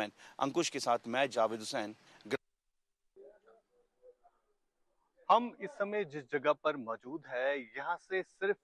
अंकुश के साथ मैं जावेद हुसैन। हम इस समय जिस जगह पर मौजूद है, यहाँ से सिर्फ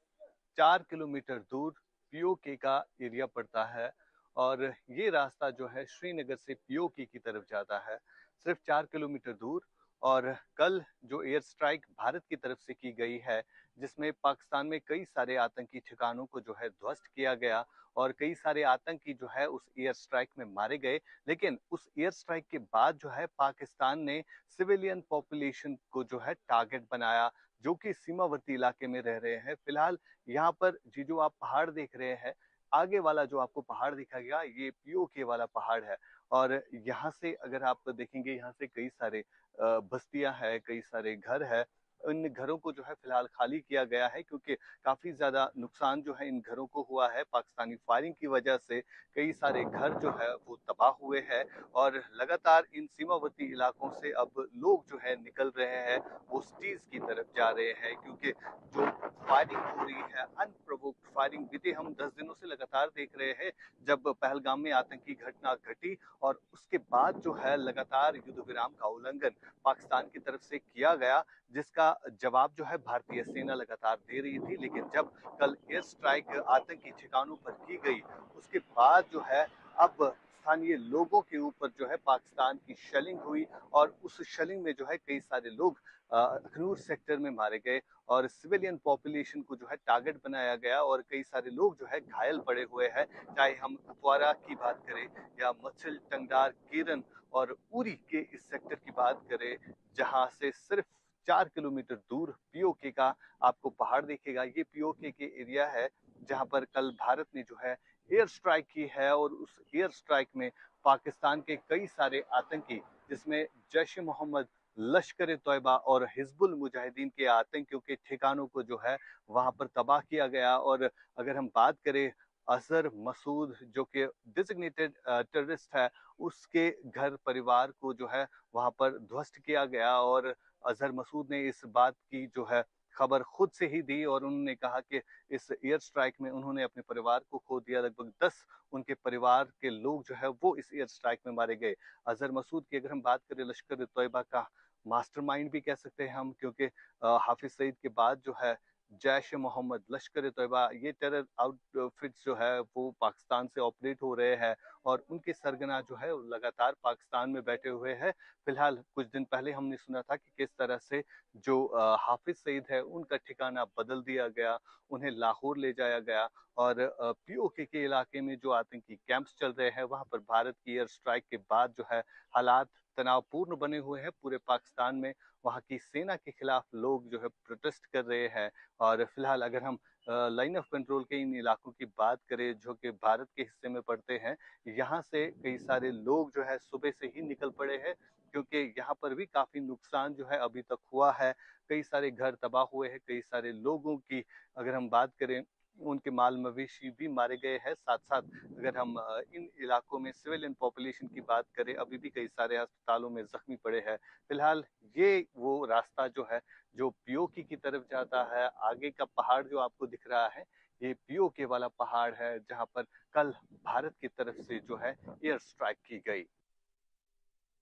4 किलोमीटर दूर पीओके का एरिया पड़ता है और ये रास्ता जो है श्रीनगर से पीओके की तरफ जाता है, सिर्फ 4 किलोमीटर दूर। और कल जो एयर स्ट्राइक भारत की तरफ से की गई है, जिसमें पाकिस्तान में कई सारे आतंकी ठिकानों को जो है ध्वस्त किया गया और कई सारे आतंकी जो है उस एयर स्ट्राइक में मारे गए। लेकिन उस एयर स्ट्राइक के बाद जो है पाकिस्तान ने सिविलियन पॉपुलेशन को जो है टारगेट बनाया, जो कि सीमावर्ती इलाके में रह रहे हैं। फिलहाल यहाँ पर जी जो आप पहाड़ देख रहे हैं, आगे वाला जो आपको पहाड़ दिखाएगा ये पीओके वाला पहाड़ है। और यहाँ से अगर आप देखेंगे, यहाँ से कई सारे बस्तियां हैं, कई सारे घर है। इन घरों को जो है फिलहाल खाली किया गया है, क्योंकि काफी ज्यादा नुकसान जो है इन घरों को हुआ है। पाकिस्तानी फायरिंग की वजह से कई सारे घर जो है वो तबाह हुए हैं और लगातार इन सीमावर्ती इलाकों से अब लोग जो है निकल रहे हैं, वो सिटीज की तरफ जा रहे हैं, क्योंकि जो फायरिंग हो रही है, अनप्रोवोक्ड फायरिंग बीते हम 10 दिनों से लगातार देख रहे हैं। जब पहलगाम में आतंकी घटना घटी और उसके बाद जो है लगातार युद्ध विराम का उल्लंघन पाकिस्तान की तरफ से किया गया, जिसका जवाब जो है भारतीय सेना लगातार दे रही थी। लेकिन जब कल एयर स्ट्राइक आतंकी ठिकानों पर की गई, उसके बाद जो है अब स्थानीय लोगों के ऊपर जो है पाकिस्तान की शेलिंग हुई और उस शेलिंग में जो है कई सारे लोग अखनूर सेक्टर में मारे गए और सिविलियन पॉपुलेशन को जो है टारगेट बनाया गया और कई सारे लोग जो है घायल पड़े हुए हैं। चाहे हम कुपवारा की बात करें या मच्छल, टंगडार, केरन और उरी के इस सेक्टर की बात करें, जहां से सिर्फ 4 किलोमीटर दूर पीओके का आपको पहाड़ दिखेगा। ये पीओके के एरिया है जहां पर कल भारत ने जो है एयर स्ट्राइक की है और उस एयर स्ट्राइक में पाकिस्तान के कई सारे आतंकी, जिसमें जैश ए मोहम्मद, लश्कर तोयबा और हिजबुल मुजाहिदीन के आतंकियों के ठिकानों को जो है वहां पर तबाह किया गया। और अगर हम बात करें अजहर मसूद, जो कि डिजिग्नेटेड टेररिस्ट है, उसके घर परिवार को जो है वहां पर ध्वस्त किया गया। और अजहर मसूद ने इस बात की जो है खबर खुद से ही दी और उन्होंने कहा कि इस एयर स्ट्राइक में उन्होंने अपने परिवार को खो दिया। लगभग 10 उनके परिवार के लोग जो है वो इस एयर स्ट्राइक में मारे गए। अजहर मसूद की अगर हम बात करें, लश्कर तोयबा का मास्टरमाइंड भी कह सकते हैं हम, क्योंकि हाफिज सईद के बाद जो है जैश ए मोहम्मद, लश्कर तोयबा, ये टेरर आउटफिट्स जो है वो पाकिस्तान से ऑपरेट हो रहे हैं और उनके सरगना जो है लगातार पाकिस्तान में बैठे हुए हैं। फिलहाल कुछ दिन पहले हमने सुना था कि किस तरह से जो हाफिज सईद है उनका ठिकाना बदल दिया गया, उन्हें लाहौर ले जाया गया। और पीओके के इलाके में जो आतंकी कैंप्स चल रहे हैं, वहां पर भारत की एयर स्ट्राइक के बाद जो है हालात तनावपूर्ण बने हुए हैं पूरे पाकिस्तान में। वहां की सेना के खिलाफ लोग जो है प्रोटेस्ट कर रहे हैं। और फिलहाल अगर हम लाइन ऑफ कंट्रोल के इन इलाकों की बात करें, जो कि भारत के हिस्से में पड़ते हैं, यहाँ से कई सारे लोग जो है सुबह से ही निकल पड़े हैं, क्योंकि यहाँ पर भी काफी नुकसान जो है अभी तक हुआ है। कई सारे घर तबाह हुए हैं, कई सारे लोगों की अगर हम बात करें, उनके माल मवेशी भी मारे गए हैं। साथ साथ अगर हम इन इलाकों में सिविलियन पॉपुलेशन की बात करें, अभी भी कई सारे अस्पतालों में जख्मी पड़े हैं। फिलहाल ये वो रास्ता जो है जो पीओके की तरफ जाता है, आगे का पहाड़ जो आपको दिख रहा है, ये पीओके वाला पहाड़ है, जहां पर कल भारत की तरफ से जो है एयर स्ट्राइक की गई।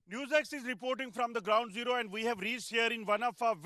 NewsX is reporting from the ground zero, and we have reached here in one of our